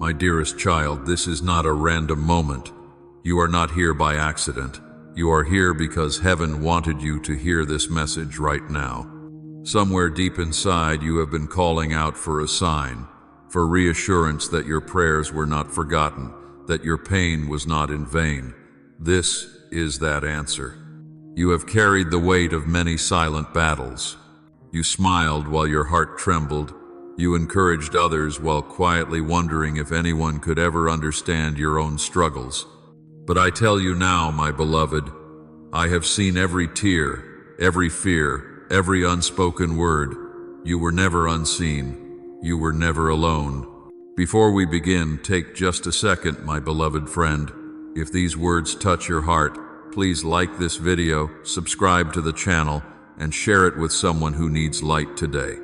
My dearest child, this is not a random moment. You are not here by accident. You are here because heaven wanted you to hear this message right now. Somewhere deep inside, you have been calling out for a sign, for reassurance that your prayers were not forgotten, that your pain was not in vain. This is that answer. You have carried the weight of many silent battles. You smiled while your heart trembled. You encouraged others while quietly wondering if anyone could ever understand your own struggles. But I tell you now, my beloved, I have seen every tear, every fear, every unspoken word. You were never unseen. You were never alone. Before we begin, take just a second, my beloved friend. If these words touch your heart, please like this video, subscribe to the channel, and share it with someone who needs light today.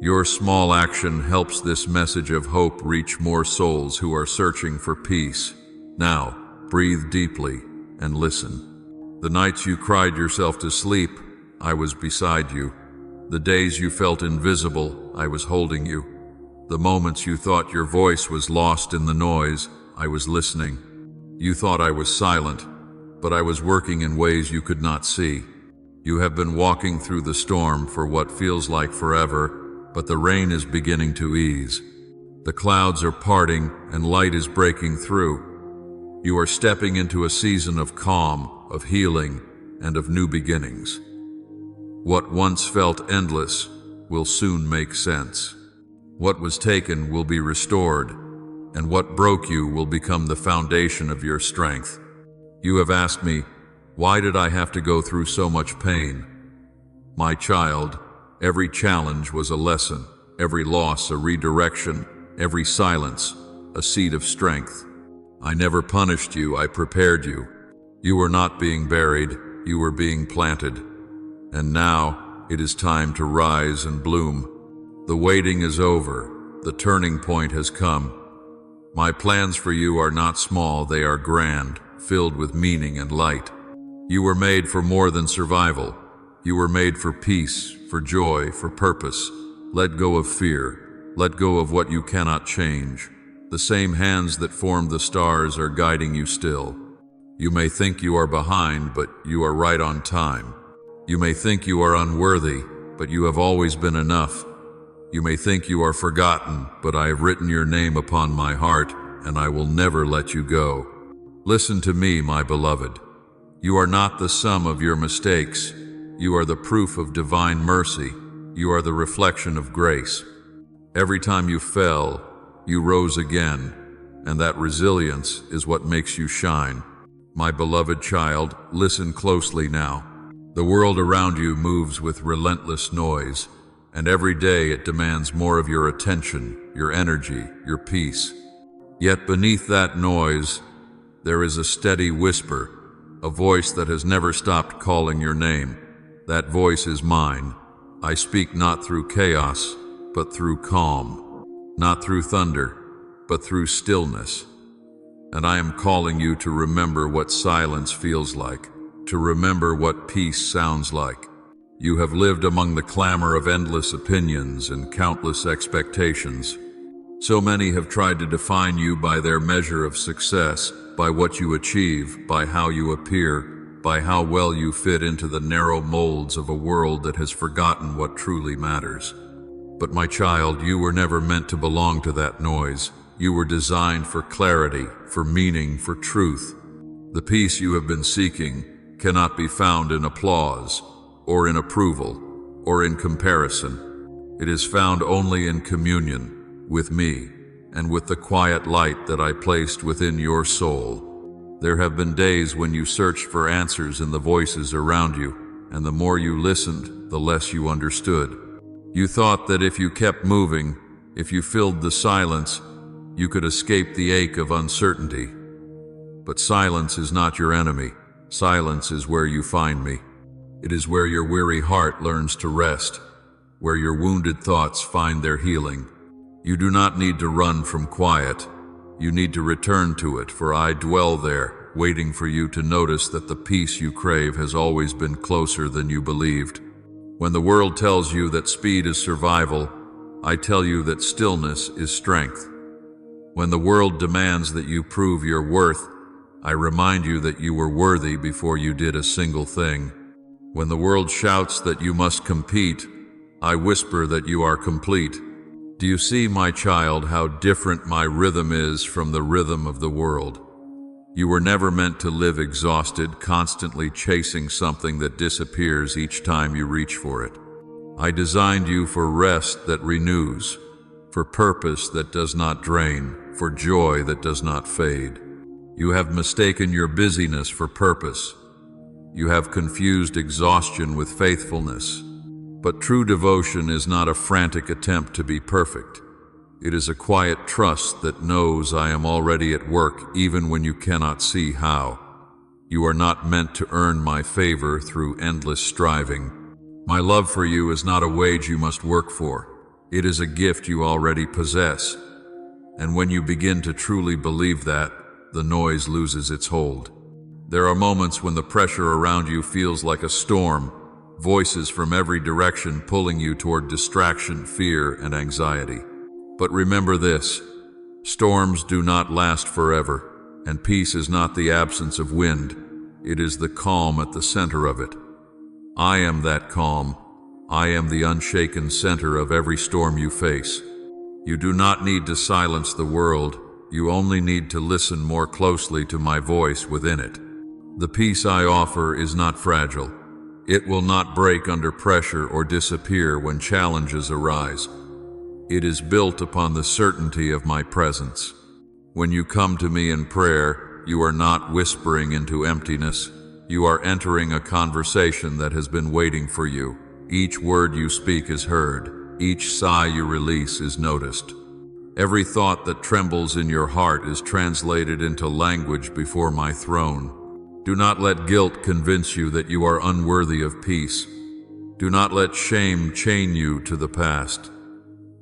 Your small action helps this message of hope reach more souls who are searching for peace. Now, breathe deeply and listen. The nights you cried yourself to sleep, I was beside you. The days you felt invisible, I was holding you. The moments you thought your voice was lost in the noise, I was listening. You thought I was silent, but I was working in ways you could not see. You have been walking through the storm for what feels like forever, but the rain is beginning to ease. The clouds are parting and light is breaking through. You are stepping into a season of calm, of healing, and of new beginnings. What once felt endless will soon make sense. What was taken will be restored, and what broke you will become the foundation of your strength. You have asked me, why did I have to go through so much pain? My child, every challenge was a lesson, every loss a redirection, every silence a seed of strength. I never punished you, I prepared you. You were not being buried, you were being planted. And now it is time to rise and bloom. The waiting is over, the turning point has come. My plans for you are not small, they are grand, filled with meaning and light. You were made for more than survival. You were made for peace, for joy, for purpose. Let go of fear. Let go of what you cannot change. The same hands that formed the stars are guiding you still. You may think you are behind, but you are right on time. You may think you are unworthy, but you have always been enough. You may think you are forgotten, but I have written your name upon my heart, and I will never let you go. Listen to me, my beloved. You are not the sum of your mistakes. You are the proof of divine mercy. You are the reflection of grace. Every time you fell, you rose again, and that resilience is what makes you shine. My beloved child, listen closely now. The world around you moves with relentless noise, and every day it demands more of your attention, your energy, your peace. Yet beneath that noise, there is a steady whisper, a voice that has never stopped calling your name. That voice is mine. I speak not through chaos, but through calm. Not through thunder, but through stillness. And I am calling you to remember what silence feels like, to remember what peace sounds like. You have lived among the clamor of endless opinions and countless expectations. So many have tried to define you by their measure of success, by what you achieve, by how you appear, by how well you fit into the narrow molds of a world that has forgotten what truly matters. But my child, you were never meant to belong to that noise. You were designed for clarity, for meaning, for truth. The peace you have been seeking cannot be found in applause, or in approval, or in comparison. It is found only in communion with me and with the quiet light that I placed within your soul. There have been days when you searched for answers in the voices around you, and the more you listened, the less you understood. You thought that if you kept moving, if you filled the silence, you could escape the ache of uncertainty. But silence is not your enemy. Silence is where you find me. It is where your weary heart learns to rest, where your wounded thoughts find their healing. You do not need to run from quiet. You need to return to it, for I dwell there, waiting for you to notice that the peace you crave has always been closer than you believed. When the world tells you that speed is survival, I tell you that stillness is strength. When the world demands that you prove your worth, I remind you that you were worthy before you did a single thing. When the world shouts that you must compete, I whisper that you are complete. Do you see, my child, how different my rhythm is from the rhythm of the world? You were never meant to live exhausted, constantly chasing something that disappears each time you reach for it. I designed you for rest that renews, for purpose that does not drain, for joy that does not fade. You have mistaken your busyness for purpose. You have confused exhaustion with faithfulness. But true devotion is not a frantic attempt to be perfect. It is a quiet trust that knows I am already at work even when you cannot see how. You are not meant to earn my favor through endless striving. My love for you is not a wage you must work for. It is a gift you already possess. And when you begin to truly believe that, the noise loses its hold. There are moments when the pressure around you feels like a storm, voices from every direction pulling you toward distraction, fear, and anxiety. But remember this: storms do not last forever, and peace is not the absence of wind. It is the calm at the center of it. I am that calm. I am the unshaken center of every storm you face. You do not need to silence the world. You only need to listen more closely to my voice within it. The peace I offer is not fragile. It will not break under pressure or disappear when challenges arise. It is built upon the certainty of my presence. When you come to me in prayer, you are not whispering into emptiness. You are entering a conversation that has been waiting for you. Each word you speak is heard. Each sigh you release is noticed. Every thought that trembles in your heart is translated into language before my throne. Do not let guilt convince you that you are unworthy of peace. Do not let shame chain you to the past.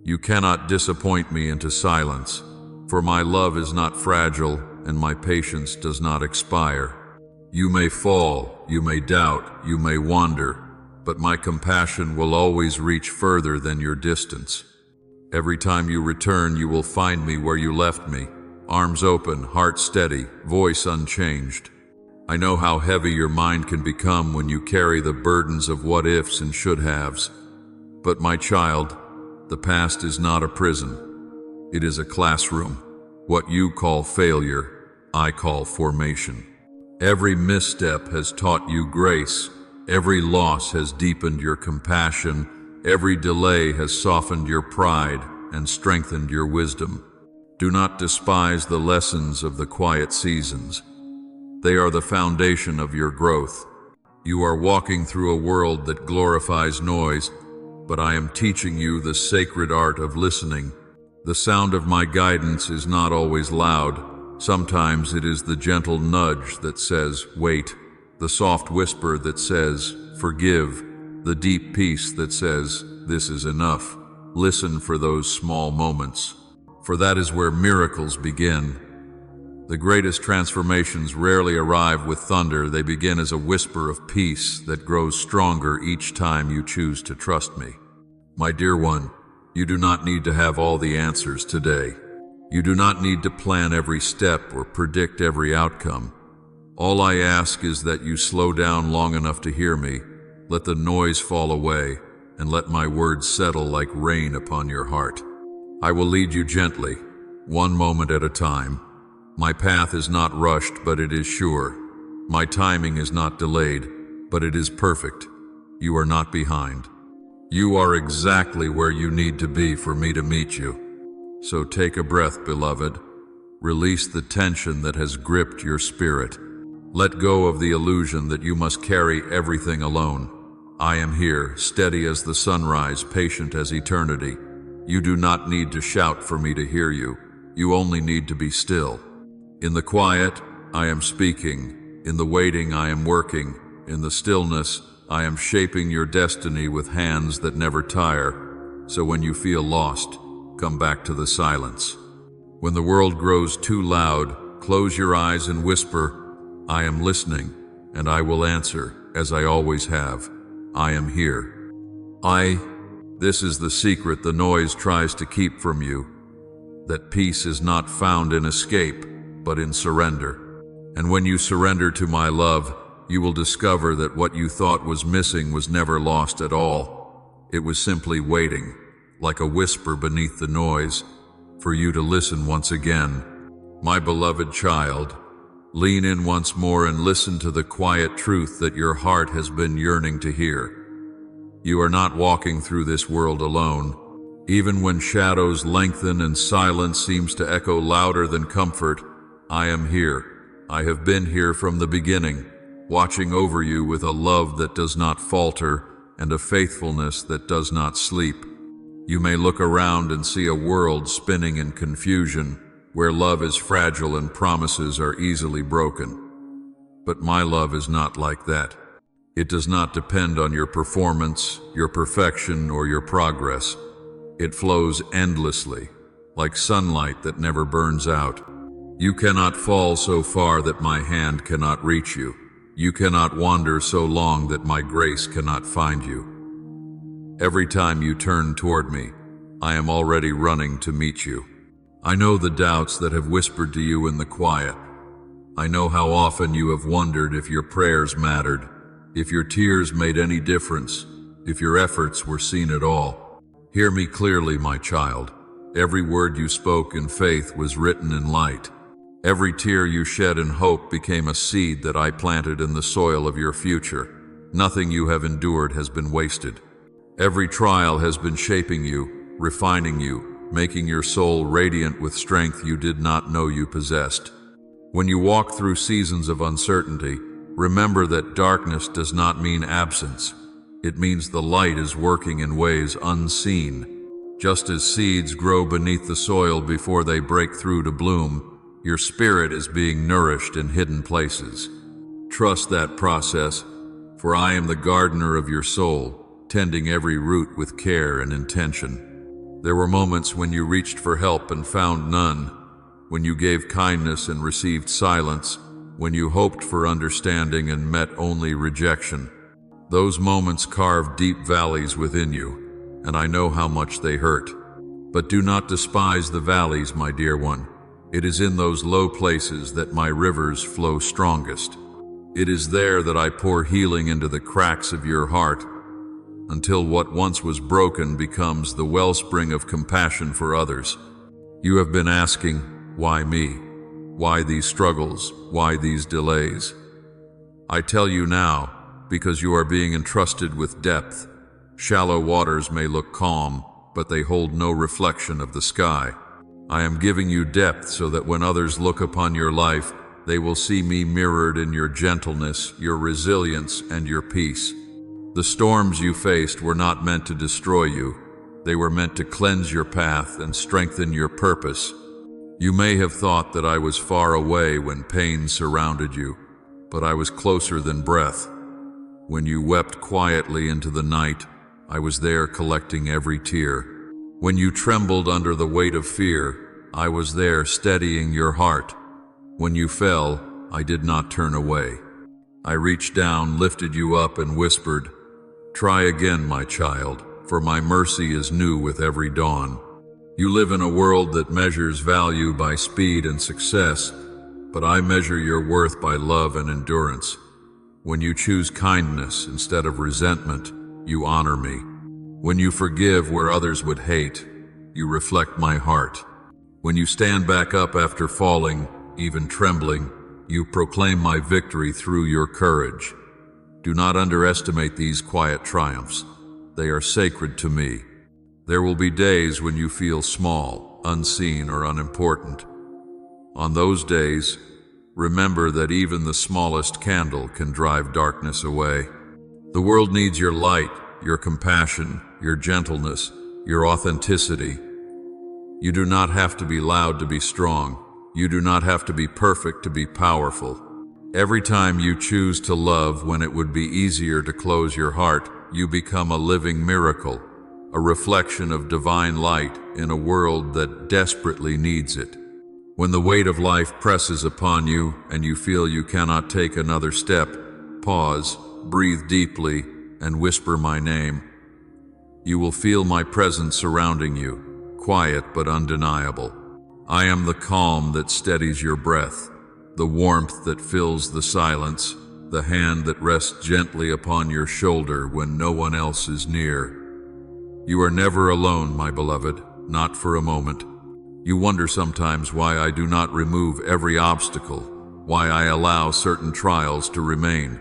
You cannot disappoint me into silence, for my love is not fragile and my patience does not expire. You may fall, you may doubt, you may wander, but my compassion will always reach further than your distance. Every time you return, you will find me where you left me, arms open, heart steady, voice unchanged. I know how heavy your mind can become when you carry the burdens of what-ifs and should-haves. But my child, the past is not a prison. It is a classroom. What you call failure, I call formation. Every misstep has taught you grace. Every loss has deepened your compassion. Every delay has softened your pride and strengthened your wisdom. Do not despise the lessons of the quiet seasons. They are the foundation of your growth. You are walking through a world that glorifies noise, but I am teaching you the sacred art of listening. The sound of my guidance is not always loud. Sometimes it is the gentle nudge that says, wait, the soft whisper that says, forgive, the deep peace that says, this is enough. Listen for those small moments, for that is where miracles begin. The greatest transformations rarely arrive with thunder. They begin as a whisper of peace that grows stronger each time you choose to trust me. My dear one, you do not need to have all the answers today. You do not need to plan every step or predict every outcome. All I ask is that you slow down long enough to hear me, let the noise fall away, and let my words settle like rain upon your heart. I will lead you gently, one moment at a time. My path is not rushed, but it is sure. My timing is not delayed, but it is perfect. You are not behind. You are exactly where you need to be for me to meet you. So take a breath, beloved. Release the tension that has gripped your spirit. Let go of the illusion that you must carry everything alone. I am here, steady as the sunrise, patient as eternity. You do not need to shout for me to hear you. You only need to be still. In the quiet, I am speaking. In the waiting, I am working. In the stillness, I am shaping your destiny with hands that never tire. So when you feel lost, come back to the silence. When the world grows too loud, close your eyes and whisper, I am listening, and I will answer, as I always have. I am here. This is the secret the noise tries to keep from you. that peace is not found in escape, but in surrender. And when you surrender to my love, you will discover that what you thought was missing was never lost at all. It was simply waiting, like a whisper beneath the noise, for you to listen once again. My beloved child, lean in once more and listen to the quiet truth that your heart has been yearning to hear. You are not walking through this world alone. Even when shadows lengthen and silence seems to echo louder than comfort, I am here. I have been here from the beginning, watching over you with a love that does not falter and a faithfulness that does not sleep. You may look around and see a world spinning in confusion, where love is fragile and promises are easily broken. But my love is not like that. It does not depend on your performance, your perfection, or your progress. It flows endlessly, like sunlight that never burns out. You cannot fall so far that my hand cannot reach you. You cannot wander so long that my grace cannot find you. Every time you turn toward me, I am already running to meet you. I know the doubts that have whispered to you in the quiet. I know how often you have wondered if your prayers mattered, if your tears made any difference, if your efforts were seen at all. Hear me clearly, my child. Every word you spoke in faith was written in light. Every tear you shed in hope became a seed that I planted in the soil of your future. Nothing you have endured has been wasted. Every trial has been shaping you, refining you, making your soul radiant with strength you did not know you possessed. When you walk through seasons of uncertainty, remember that darkness does not mean absence. It means the light is working in ways unseen. Just as seeds grow beneath the soil before they break through to bloom, your spirit is being nourished in hidden places. Trust that process, for I am the gardener of your soul, tending every root with care and intention. There were moments when you reached for help and found none, when you gave kindness and received silence, when you hoped for understanding and met only rejection. Those moments carved deep valleys within you, and I know how much they hurt. But do not despise the valleys, my dear one. It is in those low places that my rivers flow strongest. It is there that I pour healing into the cracks of your heart, until what once was broken becomes the wellspring of compassion for others. You have been asking, why me? Why these struggles? Why these delays? I tell you now, because you are being entrusted with depth. Shallow waters may look calm, but they hold no reflection of the sky. I am giving you depth so that when others look upon your life, they will see me mirrored in your gentleness, your resilience, and your peace. The storms you faced were not meant to destroy you. They were meant to cleanse your path and strengthen your purpose. You may have thought that I was far away when pain surrounded you, but I was closer than breath. When you wept quietly into the night, I was there collecting every tear. When you trembled under the weight of fear, I was there steadying your heart. When you fell, I did not turn away. I reached down, lifted you up, and whispered, "Try again, my child, for my mercy is new with every dawn." You live in a world that measures value by speed and success, but I measure your worth by love and endurance. When you choose kindness instead of resentment, you honor me. When you forgive where others would hate, you reflect my heart. When you stand back up after falling, even trembling, you proclaim my victory through your courage. Do not underestimate these quiet triumphs. They are sacred to me. There will be days when you feel small, unseen, or unimportant. On those days, remember that even the smallest candle can drive darkness away. The world needs your light, your compassion, your gentleness, your authenticity. You do not have to be loud to be strong. You do not have to be perfect to be powerful. Every time you choose to love when it would be easier to close your heart, you become a living miracle, a reflection of divine light in a world that desperately needs it. When the weight of life presses upon you and you feel you cannot take another step, pause, breathe deeply, and whisper my name. You will feel my presence surrounding you, quiet but undeniable. I am the calm that steadies your breath, the warmth that fills the silence, the hand that rests gently upon your shoulder when no one else is near. You are never alone, my beloved, not for a moment. You wonder sometimes why I do not remove every obstacle, why I allow certain trials to remain.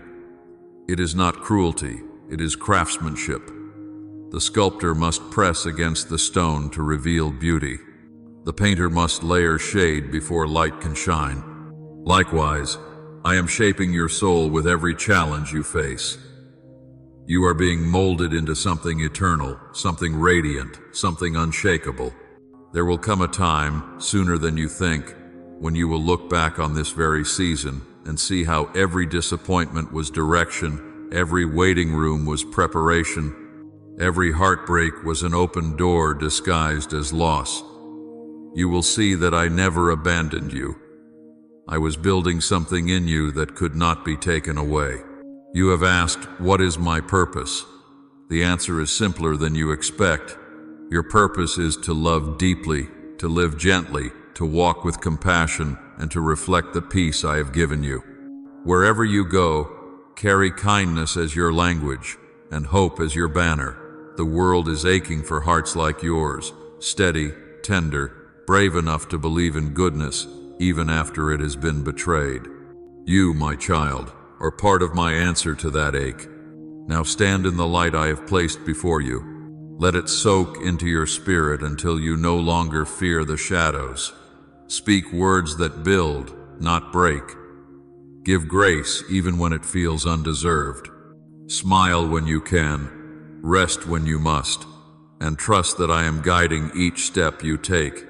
It is not cruelty, it is craftsmanship. The sculptor must press against the stone to reveal beauty. The painter must layer shade before light can shine. Likewise, I am shaping your soul with every challenge you face. You are being molded into something eternal, something radiant, something unshakable. There will come a time, sooner than you think, when you will look back on this very season and see how every disappointment was direction, every waiting room was preparation, every heartbreak was an open door disguised as loss. You will see that I never abandoned you. I was building something in you that could not be taken away. You have asked, what is my purpose? The answer is simpler than you expect. Your purpose is to love deeply, to live gently, to walk with compassion, and to reflect the peace I have given you. Wherever you go, carry kindness as your language and hope as your banner. The world is aching for hearts like yours, steady, tender, brave enough to believe in goodness, even after it has been betrayed. You, my child, are part of my answer to that ache. Now stand in the light I have placed before you. Let it soak into your spirit until you no longer fear the shadows. Speak words that build, not break. Give grace even when it feels undeserved. Smile when you can, rest when you must, and trust that I am guiding each step you take.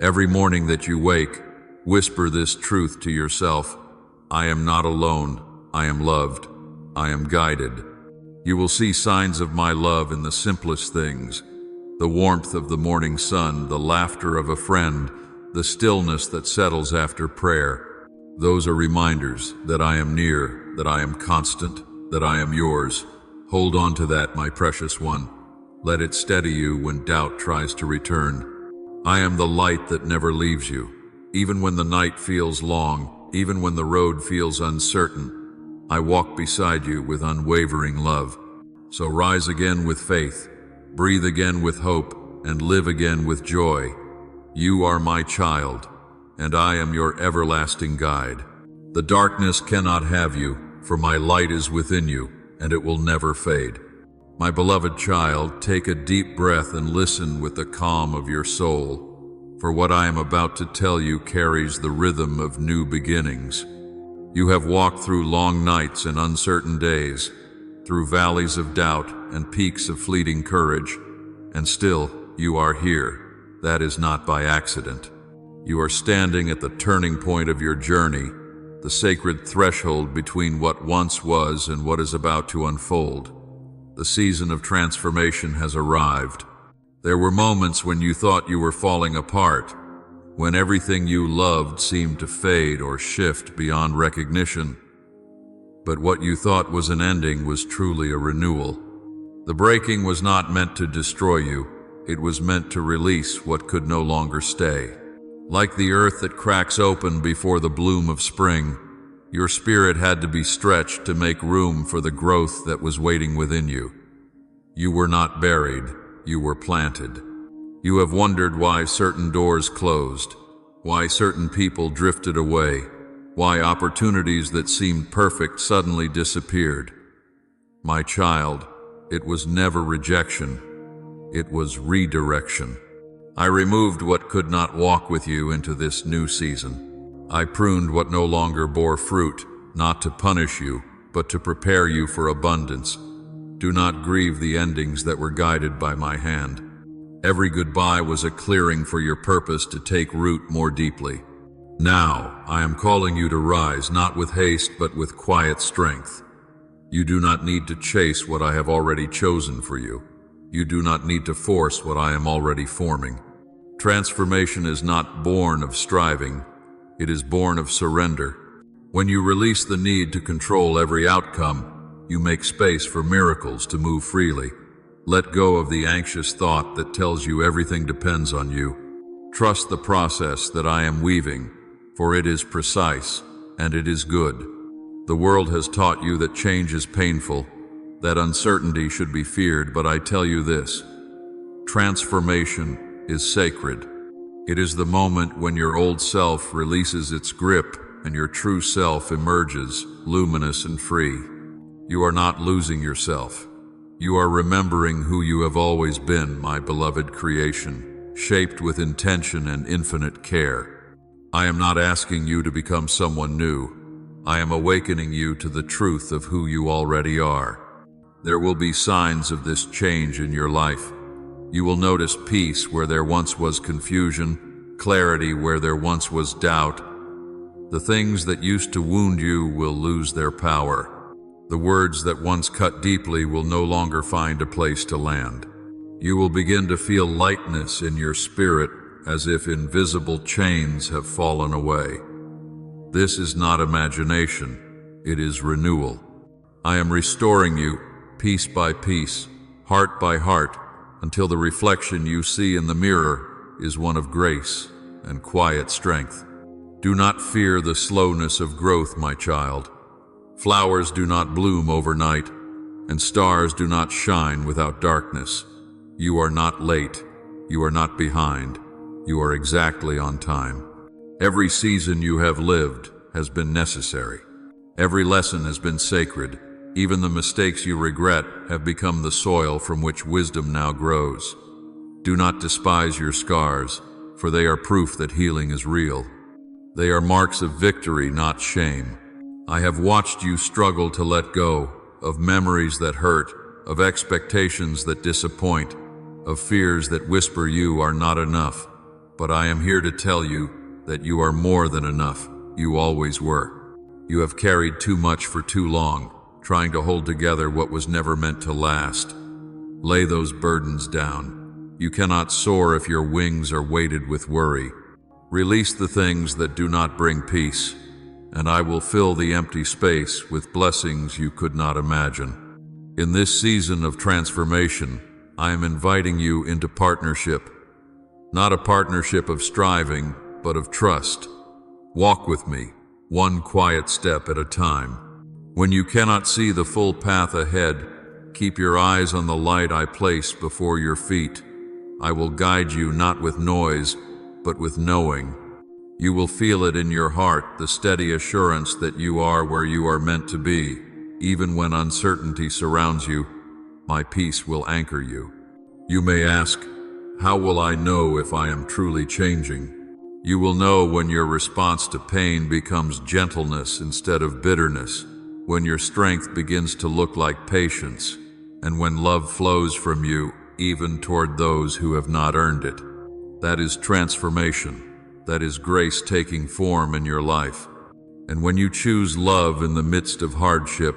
Every morning that you wake, whisper this truth to yourself: I am not alone, I am loved, I am guided. You will see signs of my love in the simplest things: the warmth of the morning sun, the laughter of a friend, the stillness that settles after prayer. Those are reminders that I am near, that I am constant, that I am yours. Hold on to that, my precious one. Let it steady you when doubt tries to return. I am the light that never leaves you. Even when the night feels long, even when the road feels uncertain, I walk beside you with unwavering love. So rise again with faith, breathe again with hope, and live again with joy. You are my child, and I am your everlasting guide. The darkness cannot have you, for my light is within you, and it will never fade. My beloved child, take a deep breath and listen with the calm of your soul, for what I am about to tell you carries the rhythm of new beginnings. You have walked through long nights and uncertain days, through valleys of doubt and peaks of fleeting courage, and still you are here. That is not by accident. You are standing at the turning point of your journey, the sacred threshold between what once was and what is about to unfold. The season of transformation has arrived. There were moments when you thought you were falling apart, when everything you loved seemed to fade or shift beyond recognition. But what you thought was an ending was truly a renewal. The breaking was not meant to destroy you, it was meant to release what could no longer stay. Like the earth that cracks open before the bloom of spring, your spirit had to be stretched to make room for the growth that was waiting within you. You were not buried, you were planted. You have wondered why certain doors closed, why certain people drifted away, why opportunities that seemed perfect suddenly disappeared. My child, it was never rejection, it was redirection. I removed what could not walk with you into this new season. I pruned what no longer bore fruit, not to punish you, but to prepare you for abundance. Do not grieve the endings that were guided by my hand. Every goodbye was a clearing for your purpose to take root more deeply. Now, I am calling you to rise, not with haste, but with quiet strength. You do not need to chase what I have already chosen for you. You do not need to force what I am already forming. Transformation is not born of striving, it is born of surrender. When you release the need to control every outcome, you make space for miracles to move freely. Let go of the anxious thought that tells you everything depends on you. Trust the process that I am weaving, for it is precise, and it is good. The world has taught you that change is painful, that uncertainty should be feared, but I tell you this: transformation is sacred. It is the moment when your old self releases its grip and your true self emerges, luminous and free. You are not losing yourself. You are remembering who you have always been, my beloved creation, shaped with intention and infinite care. I am not asking you to become someone new. I am awakening you to the truth of who you already are. There will be signs of this change in your life. You will notice peace where there once was confusion, clarity where there once was doubt. The things that used to wound you will lose their power. The words that once cut deeply will no longer find a place to land. You will begin to feel lightness in your spirit, as if invisible chains have fallen away. This is not imagination, it is renewal. I am restoring you, piece by piece, heart by heart, until the reflection you see in the mirror is one of grace and quiet strength. Do not fear the slowness of growth, my child. Flowers do not bloom overnight, and stars do not shine without darkness. You are not late. You are not behind. You are exactly on time. Every season you have lived has been necessary. Every lesson has been sacred. Even the mistakes you regret have become the soil from which wisdom now grows. Do not despise your scars, for they are proof that healing is real. They are marks of victory, not shame. I have watched you struggle to let go of memories that hurt, of expectations that disappoint, of fears that whisper you are not enough. But I am here to tell you that you are more than enough. You always were. You have carried too much for too long, trying to hold together what was never meant to last. Lay those burdens down. You cannot soar if your wings are weighted with worry. Release the things that do not bring peace, and I will fill the empty space with blessings you could not imagine. In this season of transformation, I am inviting you into partnership. Not a partnership of striving, but of trust. Walk with me, one quiet step at a time. When you cannot see the full path ahead, keep your eyes on the light I place before your feet. I will guide you not with noise, but with knowing. You will feel it in your heart, the steady assurance that you are where you are meant to be. Even when uncertainty surrounds you, my peace will anchor you. You may ask, how will I know if I am truly changing? You will know when your response to pain becomes gentleness instead of bitterness, when your strength begins to look like patience, and when love flows from you even toward those who have not earned it. That is transformation. That is grace taking form in your life. And when you choose love in the midst of hardship,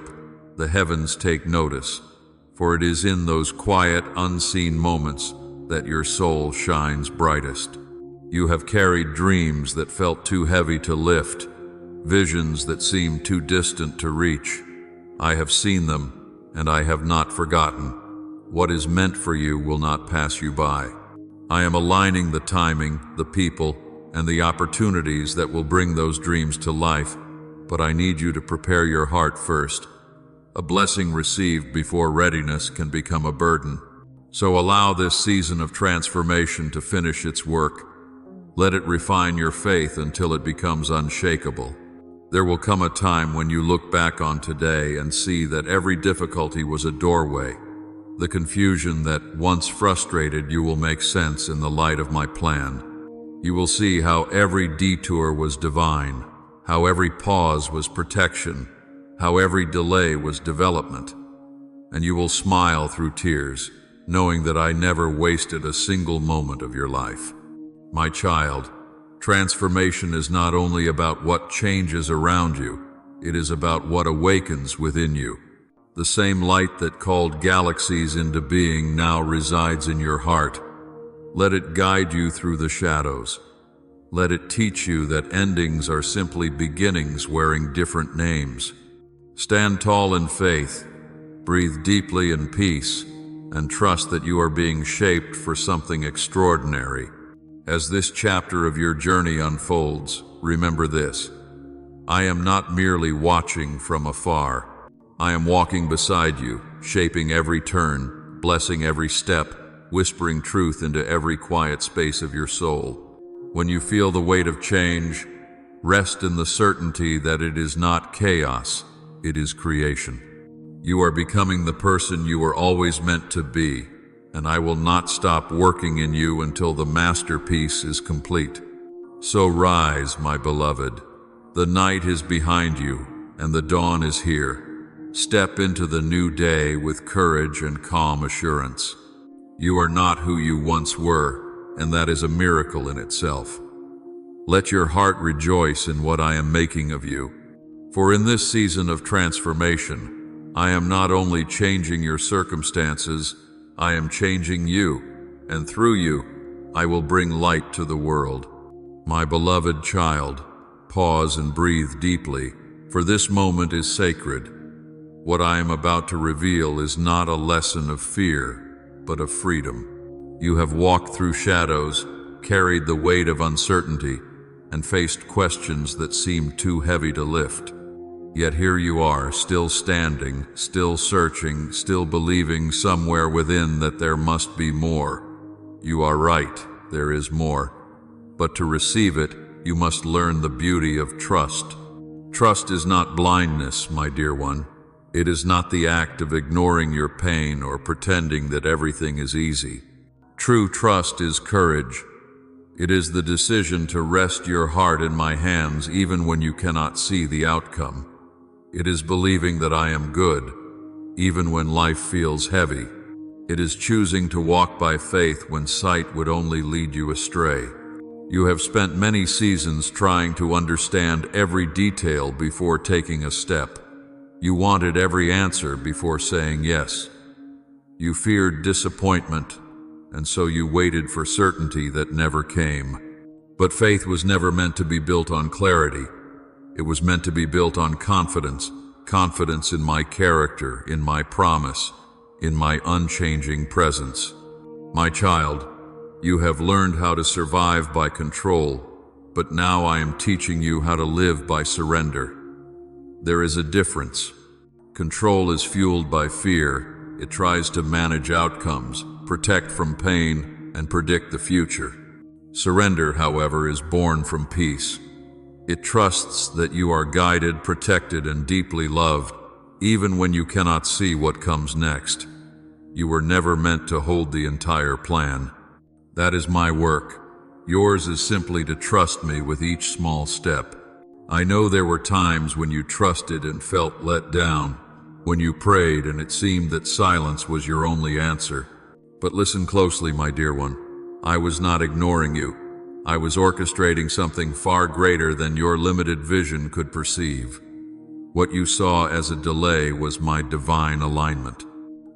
the heavens take notice, for it is in those quiet, unseen moments that your soul shines brightest. You have carried dreams that felt too heavy to lift, visions that seemed too distant to reach. I have seen them, and I have not forgotten. What is meant for you will not pass you by. I am aligning the timing, the people, and the opportunities that will bring those dreams to life, but I need you to prepare your heart first. A blessing received before readiness can become a burden. So allow this season of transformation to finish its work. Let it refine your faith until it becomes unshakable. There will come a time when you look back on today and see that every difficulty was a doorway. The confusion that once frustrated you will make sense in the light of my plan. You will see how every detour was divine, how every pause was protection, how every delay was development. And you will smile through tears, knowing that I never wasted a single moment of your life. My child, transformation is not only about what changes around you, it is about what awakens within you. The same light that called galaxies into being now resides in your heart. Let it guide you through the shadows. Let it teach you that endings are simply beginnings wearing different names. Stand tall in faith, breathe deeply in peace, and trust that you are being shaped for something extraordinary. As this chapter of your journey unfolds, remember this: I am not merely watching from afar. I am walking beside you, shaping every turn, blessing every step, whispering truth into every quiet space of your soul. When you feel the weight of change, rest in the certainty that it is not chaos, it is creation. You are becoming the person you were always meant to be, and I will not stop working in you until the masterpiece is complete. So rise, my beloved. The night is behind you, and the dawn is here. Step into the new day with courage and calm assurance. You are not who you once were, and that is a miracle in itself. Let your heart rejoice in what I am making of you. For in this season of transformation, I am not only changing your circumstances, I am changing you, and through you, I will bring light to the world. My beloved child, pause and breathe deeply, for this moment is sacred. What I am about to reveal is not a lesson of fear, but of freedom. You have walked through shadows, carried the weight of uncertainty, and faced questions that seemed too heavy to lift. Yet here you are, still standing, still searching, still believing somewhere within that there must be more. You are right, there is more. But to receive it, you must learn the beauty of trust. Trust is not blindness, my dear one. It is not the act of ignoring your pain or pretending that everything is easy. True trust is courage. It is the decision to rest your heart in my hands even when you cannot see the outcome. It is believing that I am good, even when life feels heavy. It is choosing to walk by faith when sight would only lead you astray. You have spent many seasons trying to understand every detail before taking a step. You wanted every answer before saying yes. You feared disappointment, and so you waited for certainty that never came. But faith was never meant to be built on clarity. It was meant to be built on confidence, confidence in my character, in my promise, in my unchanging presence. My child, you have learned how to survive by control, but now I am teaching you how to live by surrender. There is a difference. Control is fueled by fear. It tries to manage outcomes, protect from pain, and predict the future. Surrender, however, is born from peace. It trusts that you are guided, protected, and deeply loved, even when you cannot see what comes next. You were never meant to hold the entire plan. That is my work. Yours is simply to trust me with each small step. I know there were times when you trusted and felt let down, when you prayed and it seemed that silence was your only answer. But listen closely, my dear one. I was not ignoring you. I was orchestrating something far greater than your limited vision could perceive. What you saw as a delay was my divine alignment.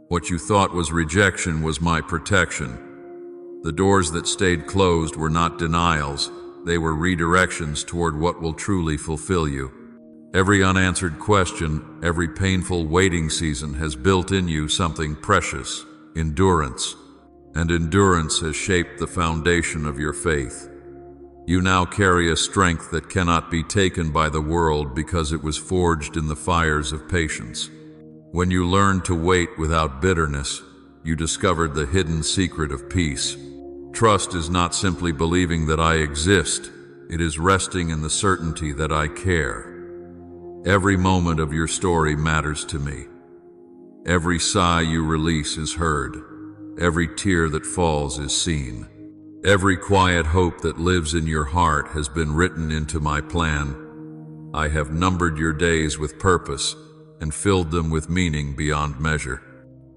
What you thought was rejection was my protection. The doors that stayed closed were not denials. They were redirections toward what will truly fulfill you. Every unanswered question, every painful waiting season has built in you something precious, endurance. And endurance has shaped the foundation of your faith. You now carry a strength that cannot be taken by the world because it was forged in the fires of patience. When you learned to wait without bitterness, you discovered the hidden secret of peace. Trust is not simply believing that I exist, it is resting in the certainty that I care. Every moment of your story matters to me. Every sigh you release is heard. Every tear that falls is seen. Every quiet hope that lives in your heart has been written into my plan. I have numbered your days with purpose and filled them with meaning beyond measure.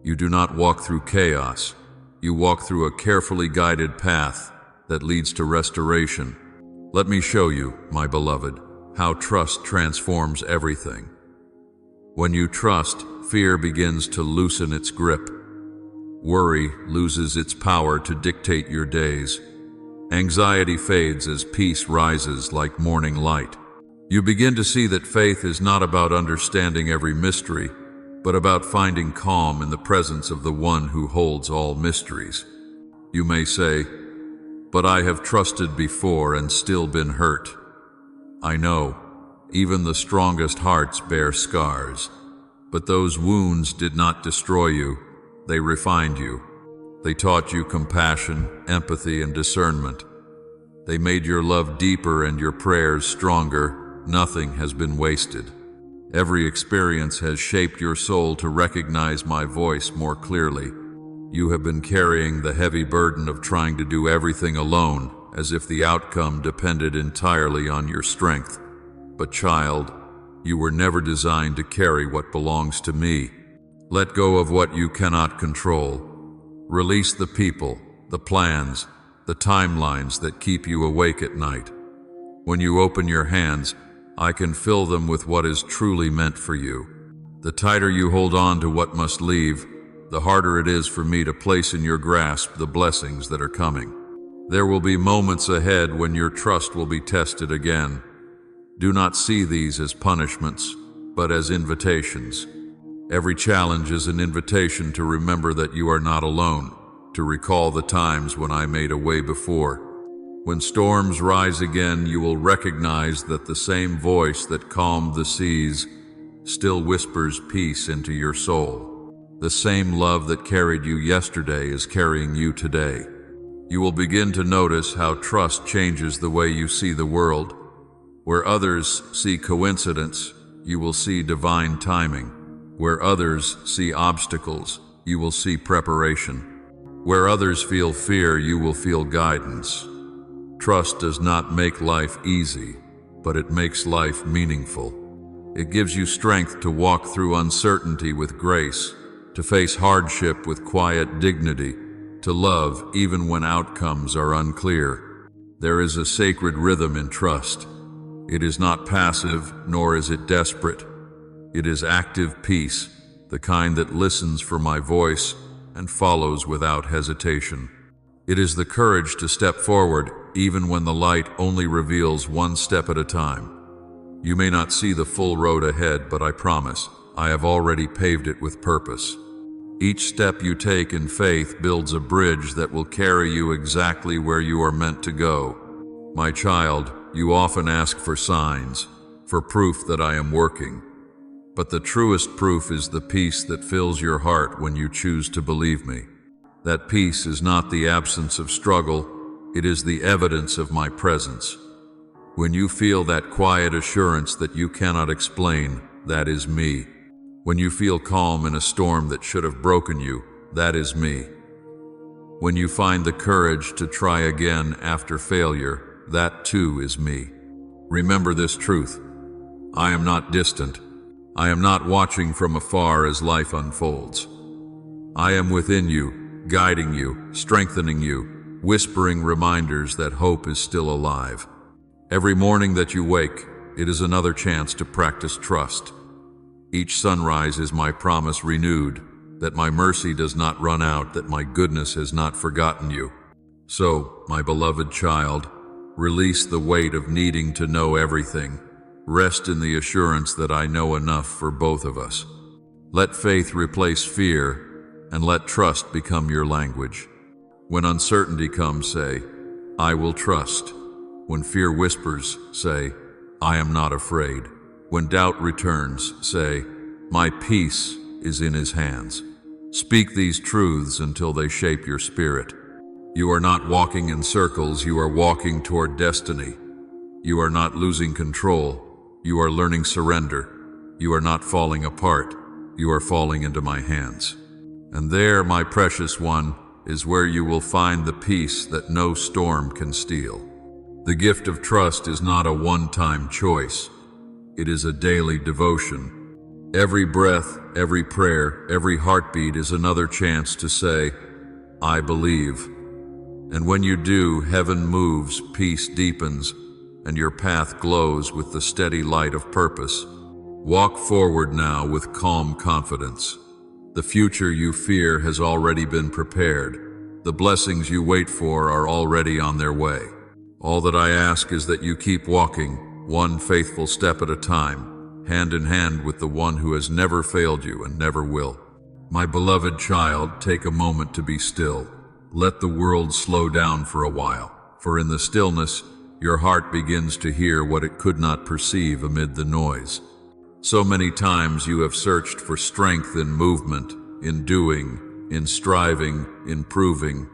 You do not walk through chaos. You walk through a carefully guided path that leads to restoration. Let me show you, my beloved, how trust transforms everything. When you trust, fear begins to loosen its grip. Worry loses its power to dictate your days. Anxiety fades as peace rises like morning light. You begin to see that faith is not about understanding every mystery, but about finding calm in the presence of the one who holds all mysteries. You may say, but I have trusted before and still been hurt. I know, even the strongest hearts bear scars, but those wounds did not destroy you, they refined you. They taught you compassion, empathy, and discernment. They made your love deeper and your prayers stronger. Nothing has been wasted. Every experience has shaped your soul to recognize my voice more clearly. You have been carrying the heavy burden of trying to do everything alone, as if the outcome depended entirely on your strength. But child, you were never designed to carry what belongs to me. Let go of what you cannot control. Release the people, the plans, the timelines that keep you awake at night. When you open your hands, I can fill them with what is truly meant for you. The tighter you hold on to what must leave, the harder it is for me to place in your grasp the blessings that are coming. There will be moments ahead when your trust will be tested again. Do not see these as punishments, but as invitations. Every challenge is an invitation to remember that you are not alone, to recall the times when I made a way before. When storms rise again, you will recognize that the same voice that calmed the seas still whispers peace into your soul. The same love that carried you yesterday is carrying you today. You will begin to notice how trust changes the way you see the world. Where others see coincidence, you will see divine timing. Where others see obstacles, you will see preparation. Where others feel fear, you will feel guidance. Trust does not make life easy, but it makes life meaningful. It gives you strength to walk through uncertainty with grace, to face hardship with quiet dignity, to love even when outcomes are unclear. There is a sacred rhythm in trust. It is not passive, nor is it desperate. It is active peace, the kind that listens for my voice and follows without hesitation. It is the courage to step forward even when the light only reveals one step at a time. You may not see the full road ahead, but I promise, I have already paved it with purpose. Each step you take in faith builds a bridge that will carry you exactly where you are meant to go. My child, you often ask for signs, for proof that I am working. But the truest proof is the peace that fills your heart when you choose to believe me. That peace is not the absence of struggle, it is the evidence of my presence. When you feel that quiet assurance that you cannot explain, that is me. When you feel calm in a storm that should have broken you, that is me. When you find the courage to try again after failure, that too is me. Remember this truth. I am not distant. I am not watching from afar as life unfolds. I am within you, guiding you, strengthening you, whispering reminders that hope is still alive. Every morning that you wake, it is another chance to practice trust. Each sunrise is my promise renewed, that my mercy does not run out, that my goodness has not forgotten you. So, my beloved child, release the weight of needing to know everything. Rest in the assurance that I know enough for both of us. Let faith replace fear, and let trust become your language. When uncertainty comes, say, I will trust. When fear whispers, say, I am not afraid. When doubt returns, say, my peace is in his hands. Speak these truths until they shape your spirit. You are not walking in circles, you are walking toward destiny. You are not losing control, you are learning surrender. You are not falling apart, you are falling into my hands. And there, my precious one, is where you will find the peace that no storm can steal. The gift of trust is not a one-time choice. It is a daily devotion. Every breath, every prayer, every heartbeat is another chance to say, I believe. And when you do, heaven moves, peace deepens, and your path glows with the steady light of purpose. Walk forward now with calm confidence. The future you fear has already been prepared. The blessings you wait for are already on their way. All that I ask is that you keep walking, one faithful step at a time, hand in hand with the one who has never failed you and never will. My beloved child, take a moment to be still. Let the world slow down for a while. for in the stillness, your heart begins to hear what it could not perceive amid the noise. So many times you have searched for strength in movement, in doing, in striving, in proving.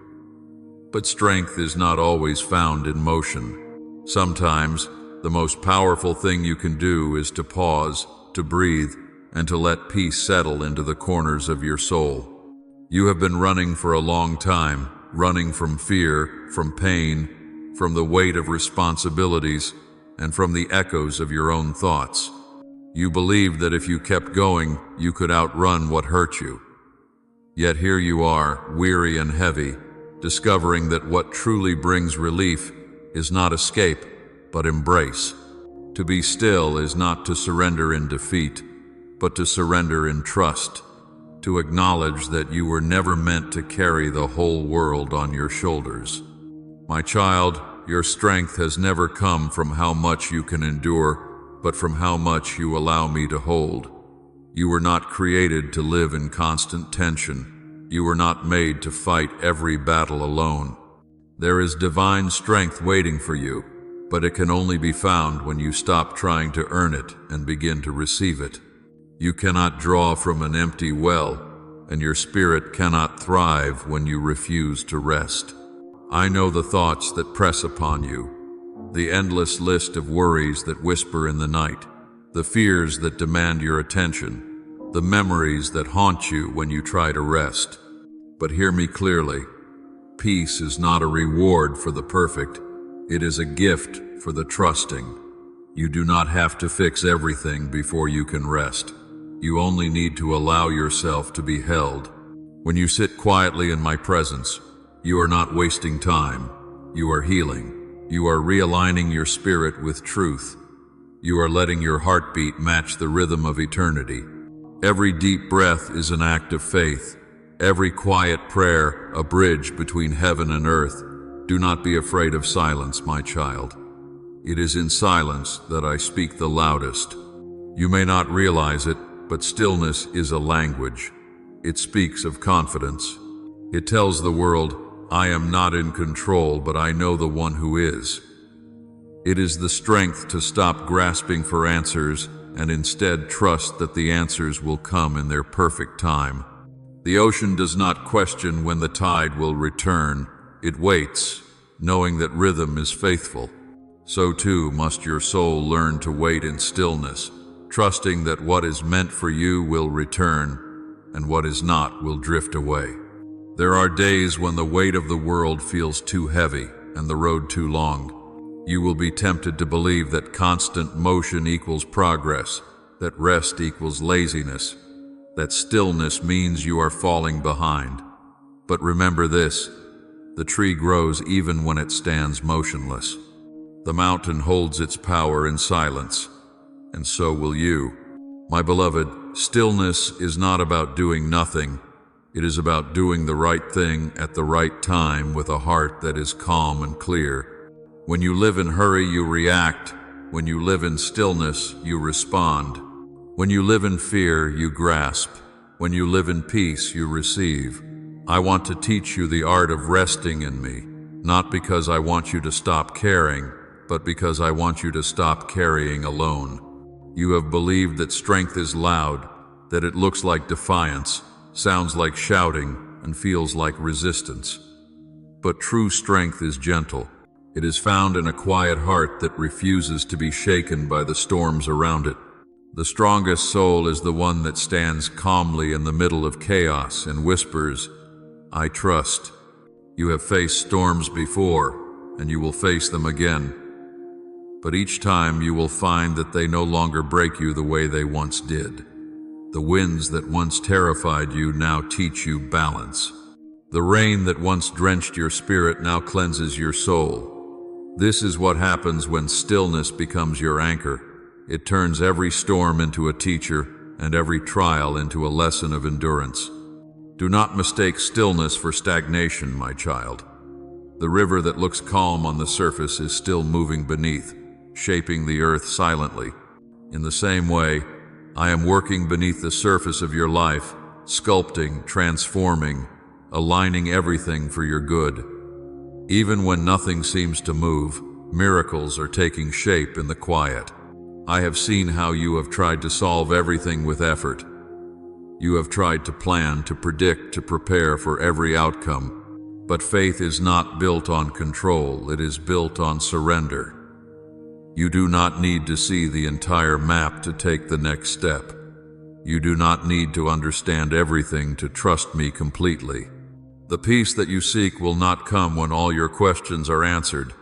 But strength is not always found in motion. Sometimes, the most powerful thing you can do is to pause, to breathe, and to let peace settle into the corners of your soul. You have been running for a long time, running from fear, from pain, from the weight of responsibilities, and from the echoes of your own thoughts. You believed that if you kept going, you could outrun what hurt you. Yet here you are, weary and heavy, discovering that what truly brings relief is not escape, but embrace. To be still is not to surrender in defeat, but to surrender in trust, to acknowledge that you were never meant to carry the whole world on your shoulders. My child, your strength has never come from how much you can endure, but from how much you allow me to hold. You were not created to live in constant tension. You were not made to fight every battle alone. There is divine strength waiting for you, but it can only be found when you stop trying to earn it and begin to receive it. You cannot draw from an empty well, and your spirit cannot thrive when you refuse to rest. I know the thoughts that press upon you, the endless list of worries that whisper in the night, the fears that demand your attention, the memories that haunt you when you try to rest. But hear me clearly. Peace is not a reward for the perfect. It is a gift for the trusting. You do not have to fix everything before you can rest. You only need to allow yourself to be held. When you sit quietly in my presence, you are not wasting time. You are healing. You are realigning your spirit with truth. You are letting your heartbeat match the rhythm of eternity. Every deep breath is an act of faith. Every quiet prayer, a bridge between heaven and earth. Do not be afraid of silence, my child. It is in silence that I speak the loudest. You may not realize it, but stillness is a language. It speaks of confidence. It tells the world, I am not in control, but I know the one who is. It is the strength to stop grasping for answers and instead trust that the answers will come in their perfect time. The ocean does not question when the tide will return. It waits, knowing that rhythm is faithful. So too must your soul learn to wait in stillness, trusting that what is meant for you will return, and what is not will drift away. There are days when the weight of the world feels too heavy and the road too long. You will be tempted to believe that constant motion equals progress, that rest equals laziness, that stillness means you are falling behind. But remember this, the tree grows even when it stands motionless. The mountain holds its power in silence, and so will you. My beloved, stillness is not about doing nothing. It is about doing the right thing at the right time with a heart that is calm and clear. When you live in hurry, you react. When you live in stillness, you respond. When you live in fear, you grasp. When you live in peace, you receive. I want to teach you the art of resting in me, not because I want you to stop caring, but because I want you to stop carrying alone. You have believed that strength is loud, that it looks like defiance, sounds like shouting, and feels like resistance. But true strength is gentle. It is found in a quiet heart that refuses to be shaken by the storms around it. The strongest soul is the one that stands calmly in the middle of chaos and whispers, I trust. You have faced storms before, and you will face them again. But each time you will find that they no longer break you the way they once did. The winds that once terrified you now teach you balance. The rain that once drenched your spirit now cleanses your soul. This is what happens when stillness becomes your anchor. It turns every storm into a teacher and every trial into a lesson of endurance. Do not mistake stillness for stagnation, my child. The river that looks calm on the surface is still moving beneath, shaping the earth silently. In the same way, I am working beneath the surface of your life, sculpting, transforming, aligning everything for your good. Even when nothing seems to move, miracles are taking shape in the quiet. I have seen how you have tried to solve everything with effort. You have tried to plan, to predict, to prepare for every outcome. But faith is not built on control, it is built on surrender. You do not need to see the entire map to take the next step. You do not need to understand everything to trust me completely. The peace that you seek will not come when all your questions are answered.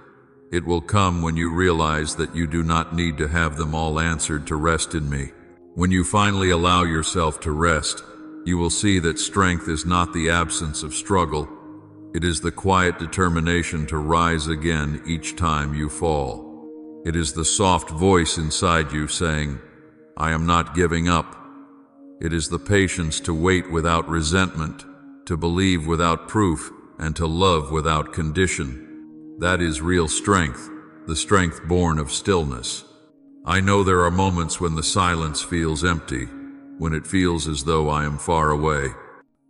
It will come when you realize that you do not need to have them all answered to rest in me. When you finally allow yourself to rest, you will see that strength is not the absence of struggle. It is the quiet determination to rise again each time you fall. It is the soft voice inside you saying, "I am not giving up." It is the patience to wait without resentment, to believe without proof, and to love without condition. That is real strength, the strength born of stillness. I know there are moments when the silence feels empty, when it feels as though I am far away.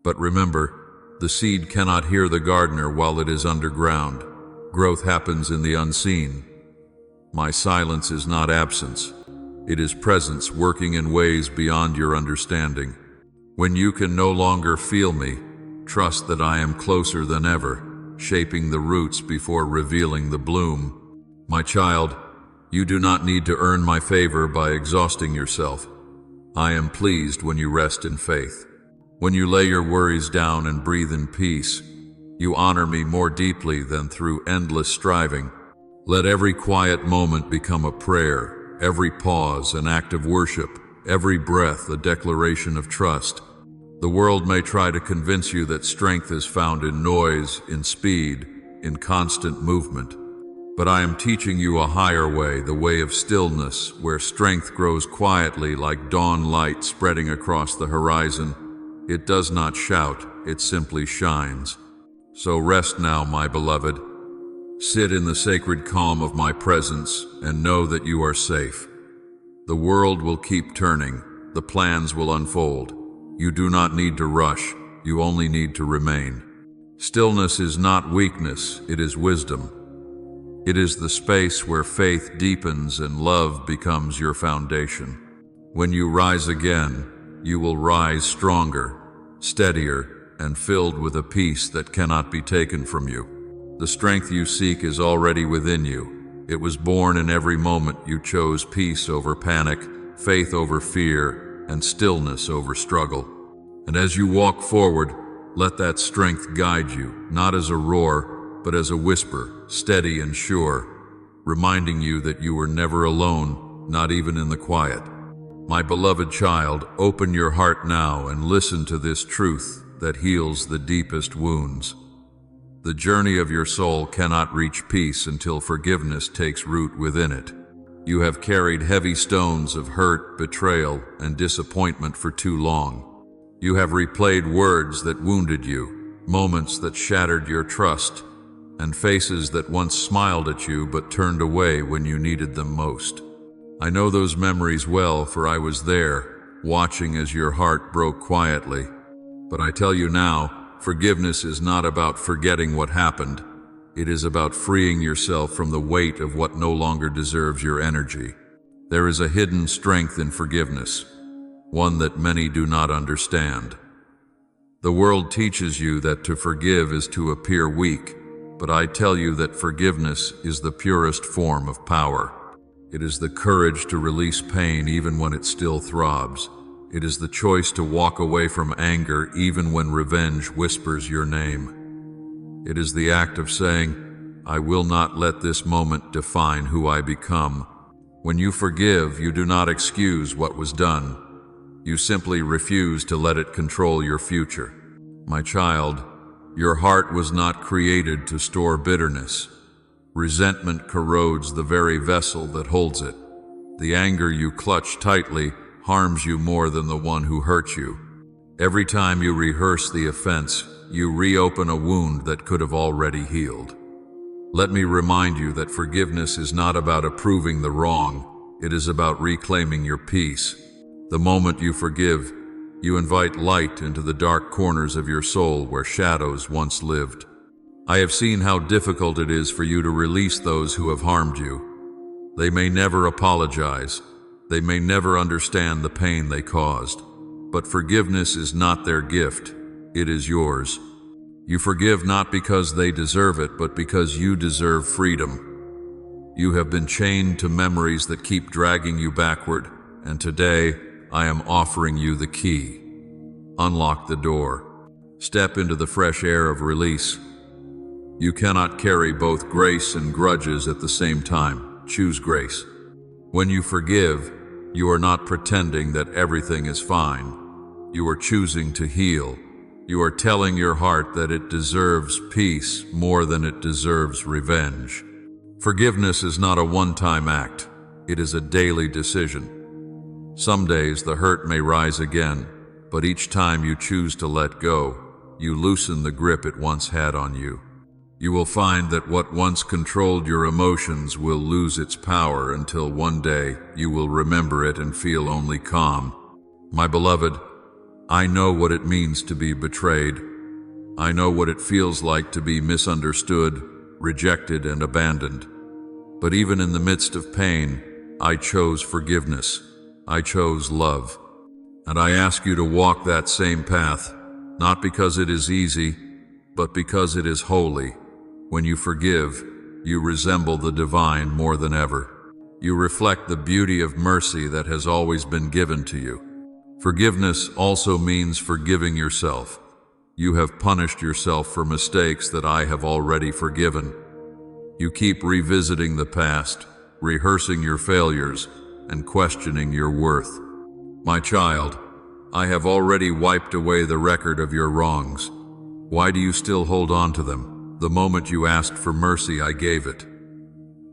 But remember, the seed cannot hear the gardener while it is underground. Growth happens in the unseen. My silence is not absence. It is presence working in ways beyond your understanding. When you can no longer feel me, trust that I am closer than ever, shaping the roots before revealing the bloom. My child, you do not need to earn my favor by exhausting yourself. I am pleased when you rest in faith. When you lay your worries down and breathe in peace, you honor me more deeply than through endless striving. Let every quiet moment become a prayer, every pause an act of worship, every breath a declaration of trust. The world may try to convince you that strength is found in noise, in speed, in constant movement. But I am teaching you a higher way, the way of stillness, where strength grows quietly like dawn light spreading across the horizon. It does not shout, it simply shines. So rest now, my beloved. Sit in the sacred calm of my presence and know that you are safe. The world will keep turning, the plans will unfold. You do not need to rush, you only need to remain. Stillness is not weakness, it is wisdom. It is the space where faith deepens and love becomes your foundation. When you rise again, you will rise stronger, steadier, and filled with a peace that cannot be taken from you. The strength you seek is already within you. It was born in every moment you chose peace over panic, faith over fear, and stillness over struggle. And as you walk forward, let that strength guide you, not as a roar, but as a whisper, steady and sure, reminding you that you were never alone, not even in the quiet. My beloved child, open your heart now and listen to this truth that heals the deepest wounds. The journey of your soul cannot reach peace until forgiveness takes root within it. You have carried heavy stones of hurt, betrayal, and disappointment for too long. You have replayed words that wounded you, moments that shattered your trust, and faces that once smiled at you but turned away when you needed them most. I know those memories well, for I was there, watching as your heart broke quietly. But I tell you now, forgiveness is not about forgetting what happened. It is about freeing yourself from the weight of what no longer deserves your energy. There is a hidden strength in forgiveness, one that many do not understand. The world teaches you that to forgive is to appear weak, but I tell you that forgiveness is the purest form of power. It is the courage to release pain even when it still throbs. It is the choice to walk away from anger even when revenge whispers your name. It is the act of saying, "I will not let this moment define who I become." When you forgive, you do not excuse what was done. You simply refuse to let it control your future. My child, your heart was not created to store bitterness. Resentment corrodes the very vessel that holds it. The anger you clutch tightly harms you more than the one who hurt you. Every time you rehearse the offense, you reopen a wound that could have already healed. Let me remind you that forgiveness is not about approving the wrong, it is about reclaiming your peace. The moment you forgive, you invite light into the dark corners of your soul where shadows once lived. I have seen how difficult it is for you to release those who have harmed you. They may never apologize. They may never understand the pain they caused. But forgiveness is not their gift. It is yours. You forgive not because they deserve it, but because you deserve freedom. You have been chained to memories that keep dragging you backward, and today I am offering you the key. Unlock the door. Step into the fresh air of release. You cannot carry both grace and grudges at the same time. Choose grace. When you forgive, you are not pretending that everything is fine. You are choosing to heal. You are telling your heart that it deserves peace more than it deserves revenge. Forgiveness is not a one-time act. It is a daily decision. Some days the hurt may rise again, but each time you choose to let go, you loosen the grip it once had on you. You will find that what once controlled your emotions will lose its power until one day you will remember it and feel only calm. My beloved, I know what it means to be betrayed. I know what it feels like to be misunderstood, rejected, and abandoned. But even in the midst of pain, I chose forgiveness. I chose love. And I ask you to walk that same path, not because it is easy, but because it is holy. When you forgive, you resemble the divine more than ever. You reflect the beauty of mercy that has always been given to you. Forgiveness also means forgiving yourself. You have punished yourself for mistakes that I have already forgiven. You keep revisiting the past, rehearsing your failures, and questioning your worth. My child, I have already wiped away the record of your wrongs. Why do you still hold on to them? The moment you asked for mercy, I gave it.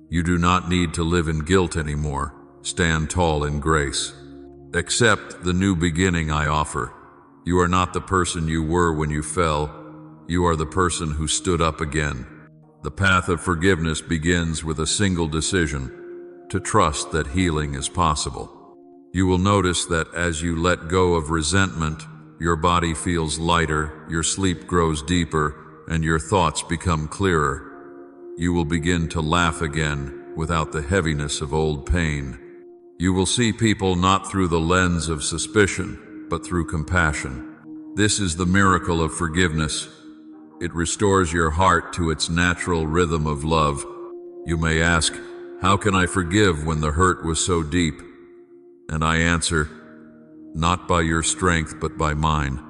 You do not need to live in guilt anymore. Stand tall in grace. Accept the new beginning I offer. You are not the person you were when you fell. You are the person who stood up again. The path of forgiveness begins with a single decision: to trust that healing is possible. You will notice that as you let go of resentment, your body feels lighter, your sleep grows deeper, and your thoughts become clearer. You will begin to laugh again without the heaviness of old pain. You will see people not through the lens of suspicion, but through compassion. This is the miracle of forgiveness. It restores your heart to its natural rhythm of love. You may ask, how can I forgive when the hurt was so deep? And I answer, not by your strength, but by mine.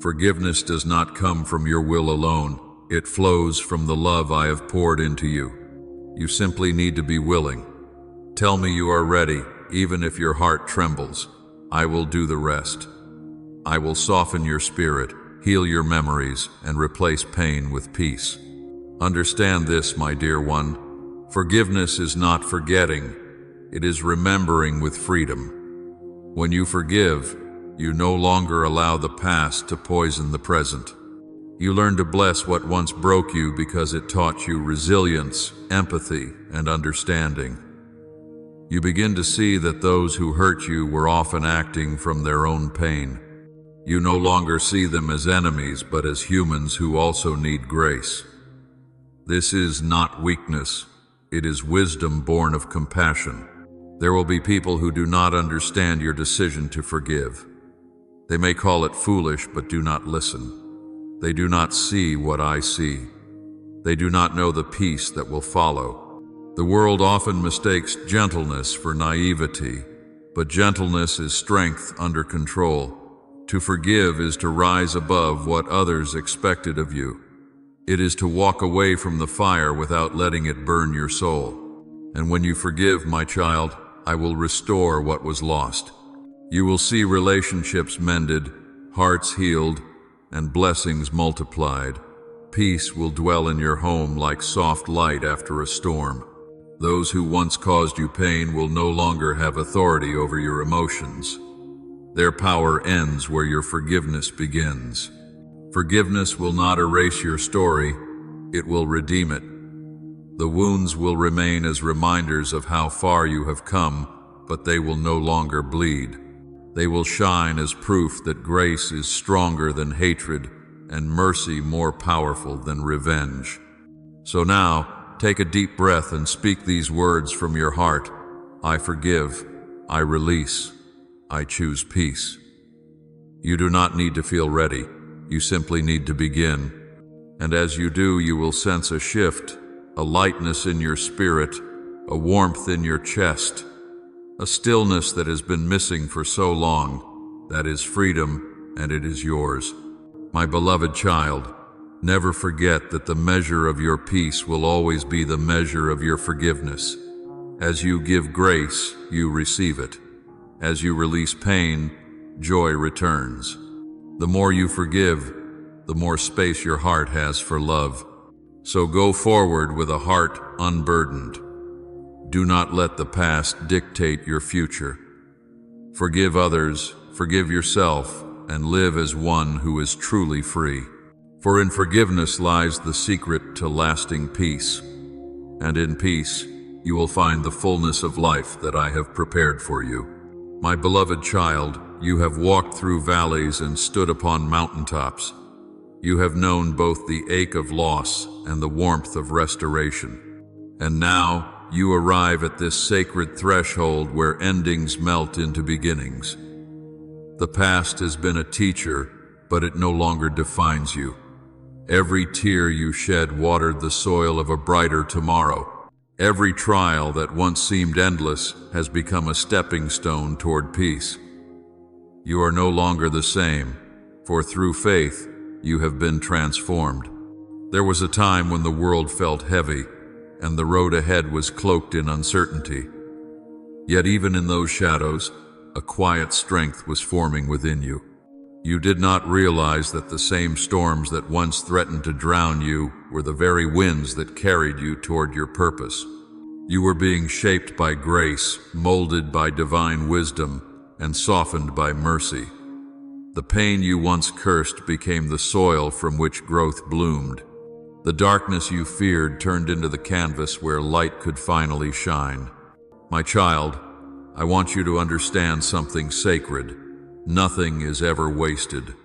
Forgiveness does not come from your will alone. It flows from the love I have poured into you. You simply need to be willing. Tell me you are ready, even if your heart trembles. I will do the rest. I will soften your spirit, heal your memories, and replace pain with peace. Understand this, my dear one. Forgiveness is not forgetting. It is remembering with freedom. When you forgive, you no longer allow the past to poison the present. You learn to bless what once broke you because it taught you resilience, empathy, and understanding. You begin to see that those who hurt you were often acting from their own pain. You no longer see them as enemies, but as humans who also need grace. This is not weakness. It is wisdom born of compassion. There will be people who do not understand your decision to forgive. They may call it foolish, but do not listen. They do not see what I see. They do not know the peace that will follow. The world often mistakes gentleness for naivety, but gentleness is strength under control. To forgive is to rise above what others expected of you. It is to walk away from the fire without letting it burn your soul. And when you forgive, my child, I will restore what was lost. You will see relationships mended, hearts healed, and blessings multiplied. Peace will dwell in your home like soft light after a storm. Those who once caused you pain will no longer have authority over your emotions. Their power ends where your forgiveness begins. Forgiveness will not erase your story, it will redeem it. The wounds will remain as reminders of how far you have come, but they will no longer bleed. They will shine as proof that grace is stronger than hatred and mercy more powerful than revenge. So now, take a deep breath and speak these words from your heart. I forgive, I release, I choose peace. You do not need to feel ready, you simply need to begin. And as you do, you will sense a shift, a lightness in your spirit, a warmth in your chest, a stillness that has been missing for so long. That is freedom, and it is yours. My beloved child, never forget that the measure of your peace will always be the measure of your forgiveness. As you give grace, you receive it. As you release pain, joy returns. The more you forgive, the more space your heart has for love. So go forward with a heart unburdened. Do not let the past dictate your future. Forgive others, forgive yourself, and live as one who is truly free. For in forgiveness lies the secret to lasting peace. And in peace, you will find the fullness of life that I have prepared for you. My beloved child, you have walked through valleys and stood upon mountaintops. You have known both the ache of loss and the warmth of restoration. And now, you arrive at this sacred threshold where endings melt into beginnings. The past has been a teacher, but it no longer defines you. Every tear you shed watered the soil of a brighter tomorrow. Every trial that once seemed endless has become a stepping stone toward peace. You are no longer the same, for through faith, you have been transformed. There was a time when the world felt heavy, and the road ahead was cloaked in uncertainty. Yet even in those shadows, a quiet strength was forming within you. You did not realize that the same storms that once threatened to drown you were the very winds that carried you toward your purpose. You were being shaped by grace, molded by divine wisdom, and softened by mercy. The pain you once cursed became the soil from which growth bloomed. The darkness you feared turned into the canvas where light could finally shine. My child, I want you to understand something sacred. Nothing is ever wasted.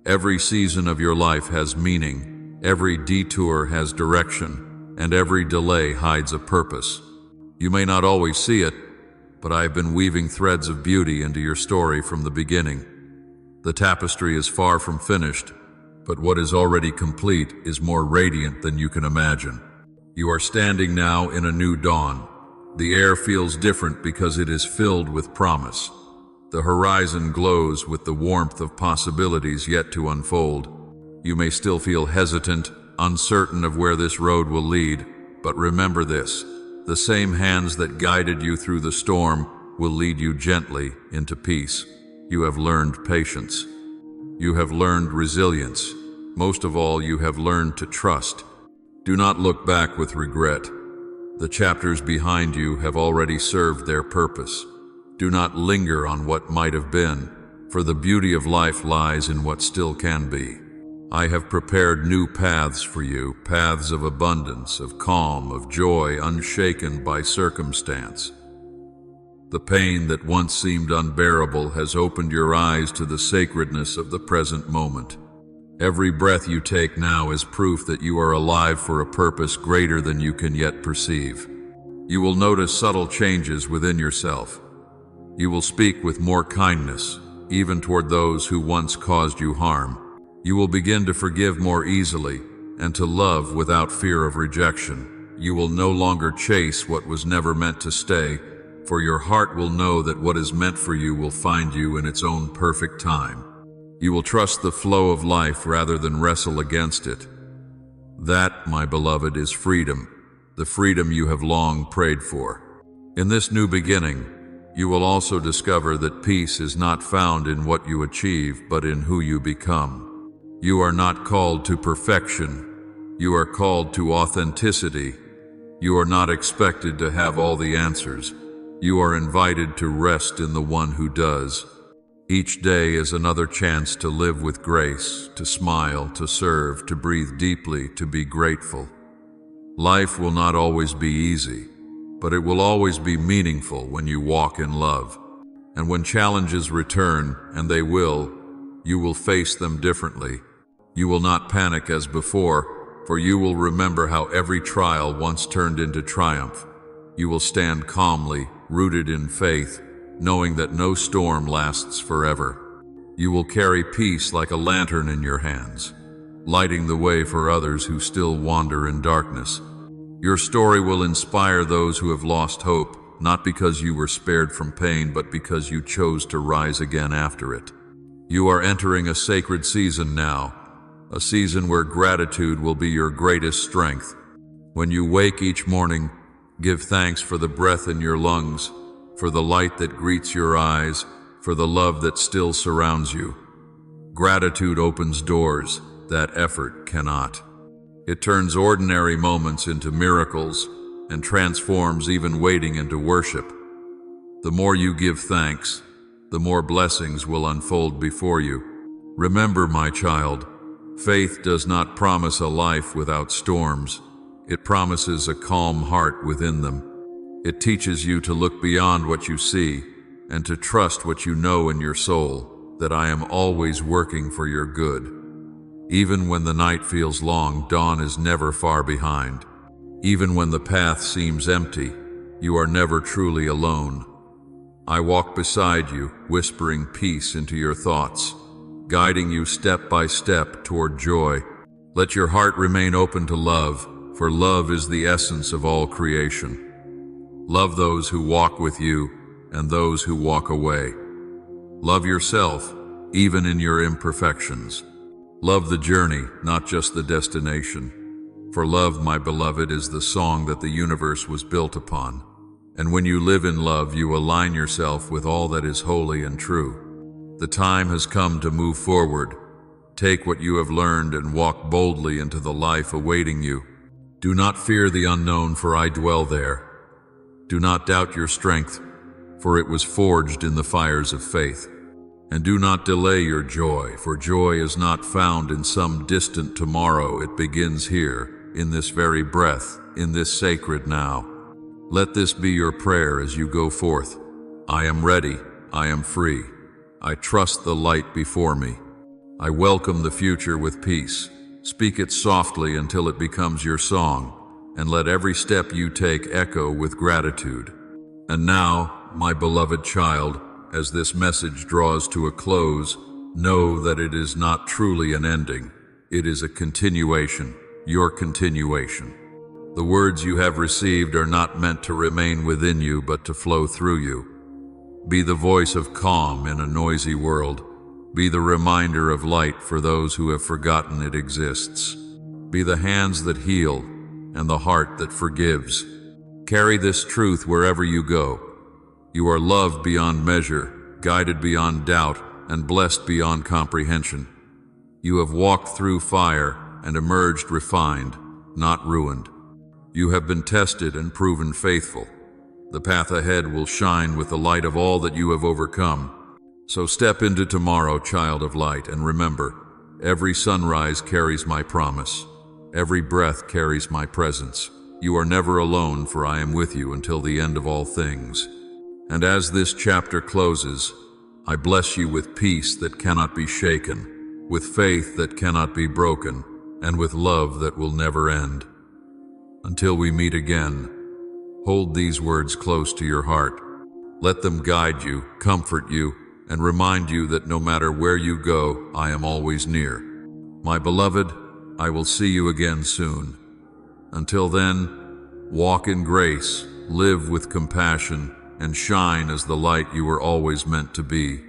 Every season of your life has meaning, every detour has direction, and every delay hides a purpose. You may not always see it, but I have been weaving threads of beauty into your story from the beginning. The tapestry is far from finished, but what is already complete is more radiant than you can imagine. You are standing now in a new dawn. The air feels different because it is filled with promise. The horizon glows with the warmth of possibilities yet to unfold. You may still feel hesitant, uncertain of where this road will lead, but remember this: the same hands that guided you through the storm will lead you gently into peace. You have learned patience. You have learned resilience. Most of all, you have learned to trust. Do not look back with regret. The chapters behind you have already served their purpose. Do not linger on what might have been, for the beauty of life lies in what still can be. I have prepared new paths for you, paths of abundance, of calm, of joy, unshaken by circumstance. The pain that once seemed unbearable has opened your eyes to the sacredness of the present moment. Every breath you take now is proof that you are alive for a purpose greater than you can yet perceive. You will notice subtle changes within yourself. You will speak with more kindness, even toward those who once caused you harm. You will begin to forgive more easily and to love without fear of rejection. You will no longer chase what was never meant to stay, for your heart will know that what is meant for you will find you in its own perfect time. You will trust the flow of life rather than wrestle against it. That, my beloved, is freedom, the freedom you have long prayed for. In this new beginning, you will also discover that peace is not found in what you achieve, but in who you become. You are not called to perfection. You are called to authenticity. You are not expected to have all the answers. You are invited to rest in the one who does. Each day is another chance to live with grace, to smile, to serve, to breathe deeply, to be grateful. Life will not always be easy, but it will always be meaningful when you walk in love. And when challenges return, and they will, you will face them differently. You will not panic as before, for you will remember how every trial once turned into triumph. You will stand calmly, rooted in faith, knowing that no storm lasts forever. You will carry peace like a lantern in your hands, lighting the way for others who still wander in darkness. Your story will inspire those who have lost hope, not because you were spared from pain, but because you chose to rise again after it. You are entering a sacred season now, a season where gratitude will be your greatest strength. When you wake each morning, give thanks for the breath in your lungs, for the light that greets your eyes, for the love that still surrounds you. Gratitude opens doors that effort cannot. It turns ordinary moments into miracles and transforms even waiting into worship. The more you give thanks, the more blessings will unfold before you. Remember, my child, faith does not promise a life without storms. It promises a calm heart within them. It teaches you to look beyond what you see and to trust what you know in your soul, that I am always working for your good. Even when the night feels long, dawn is never far behind. Even when the path seems empty, you are never truly alone. I walk beside you, whispering peace into your thoughts, guiding you step by step toward joy. Let your heart remain open to love, for love is the essence of all creation. Love those who walk with you and those who walk away. Love yourself, even in your imperfections. Love the journey, not just the destination. For love, my beloved, is the song that the universe was built upon. And when you live in love, you align yourself with all that is holy and true. The time has come to move forward. Take what you have learned and walk boldly into the life awaiting you. Do not fear the unknown, for I dwell there. Do not doubt your strength, for it was forged in the fires of faith. And do not delay your joy, for joy is not found in some distant tomorrow. It begins here, in this very breath, in this sacred now. Let this be your prayer as you go forth. I am ready, I am free. I trust the light before me. I welcome the future with peace. Speak it softly until it becomes your song, and let every step you take echo with gratitude. And now, my beloved child, as this message draws to a close, know that it is not truly an ending. It is a continuation, your continuation. The words you have received are not meant to remain within you, but to flow through you. Be the voice of calm in a noisy world. Be the reminder of light for those who have forgotten it exists. Be the hands that heal and the heart that forgives. Carry this truth wherever you go. You are loved beyond measure, guided beyond doubt, and blessed beyond comprehension. You have walked through fire and emerged refined, not ruined. You have been tested and proven faithful. The path ahead will shine with the light of all that you have overcome. So step into tomorrow, child of light, and remember, every sunrise carries my promise. Every breath carries my presence. You are never alone, for I am with you until the end of all things. And as this chapter closes, I bless you with peace that cannot be shaken, with faith that cannot be broken, and with love that will never end. Until we meet again, hold these words close to your heart. Let them guide you, comfort you, and remind you that no matter where you go, I am always near. My beloved, I will see you again soon. Until then, walk in grace, live with compassion, and shine as the light you were always meant to be.